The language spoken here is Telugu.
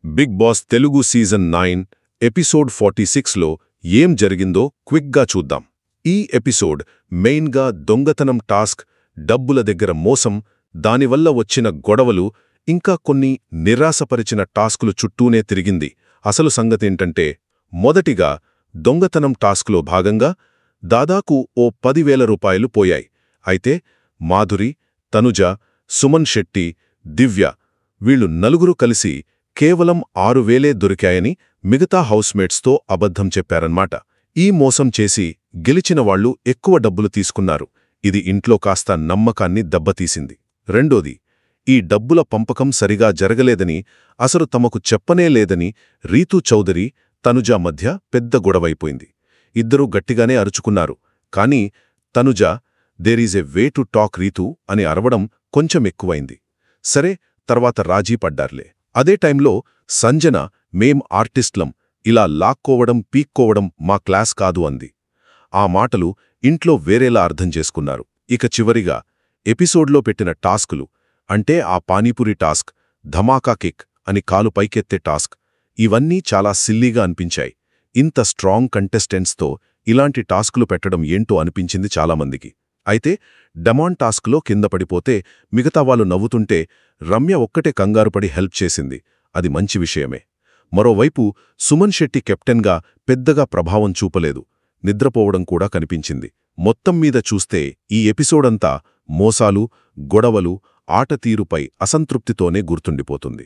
Big boss Telugu season 9 episode 46లో ఏం జరిగిందో క్విక్గా చూద్దాం. ఈ ఎపిసోడ్ మెయిన్గా దొంగతనం టాస్క్, డబ్బుల దగ్గర మోసం, దానివల్ల వచ్చిన గొడవలు, ఇంకా కొన్ని నిరాశపరిచిన టాస్కులు చుట్టూనే తిరిగింది. అసలు సంగతేంటంటే, మొదటిగా దొంగతనం టాస్క్లో భాగంగా దాదాపు ఓ 10,000 రూపాయలు పోయాయి. అయితే మాధురి, తనుజ, సుమన్ శెట్టి, దివ్య వీళ్ళు నలుగురు కలిసి కేవలం 6,000 దొరికాయని మిగతా హౌస్మేట్స్తో అబద్ధం చెప్పారన్నమాట. ఈ మోసం చేసి గెలిచిన వాళ్లు ఎక్కువ డబ్బులు తీసుకున్నారు. ఇది ఇంట్లో కాస్త నమ్మకాన్ని దెబ్బతీసింది. రెండోది, ఈ డబ్బుల పంపకం సరిగా జరగలేదని, అసలు తమకు చెప్పనే లేదని రీతూ చౌదరి, తనుజ మధ్య పెద్ద గొడవైపోయింది. ఇద్దరూ గట్టిగానే అరుచుకున్నారు. కానీ Tanuja there is a way to talk Ritu అని అరవడం కొంచెం ఎక్కువైంది. సరే, తర్వాత రాజీ పడ్డారులే. అదే టైంలో సంజన, మేం ఆర్టిస్ట్లం, ఇలా లాక్కోవడం పీక్కోవడం మా క్లాస్ కాదు అంది. ఆ మాటలు ఇంట్లో వేరేలా అర్థం చేసుకున్నారు. ఇక చివరిగా ఎపిసోడ్లో పెట్టిన టాస్కులు, అంటే ఆ పానీపూరి టాస్క్, ధమాకా కిక్ అని కాలు పైకెత్తే టాస్క్, ఇవన్నీ చాలా సిల్లీగా అనిపించాయి. ఇంత స్ట్రాంగ్ కంటెస్టెంట్స్తో ఇలాంటి టాస్కులు పెట్టడం ఏంటో అనిపించింది చాలామందికి. అయితే డమాన్ టాస్క్లో కింద పడిపోతే మిగతా వాళ్ళు నవ్వుతుంటే రమ్య ఒక్కటే కంగారుపడి హెల్ప్ చేసింది. అది మంచి విషయమే. మరోవైపు సుమన్ శెట్టి కెప్టెన్గా పెద్దగా ప్రభావం చూపలేదు. నిద్రపోవడం కూడా కనిపించింది. మొత్తం మీద చూస్తే ఈ ఎపిసోడంతా మోసాలు, గొడవలు, ఆటతీరుపై అసంతృప్తితోనే గుర్తుండిపోతుంది.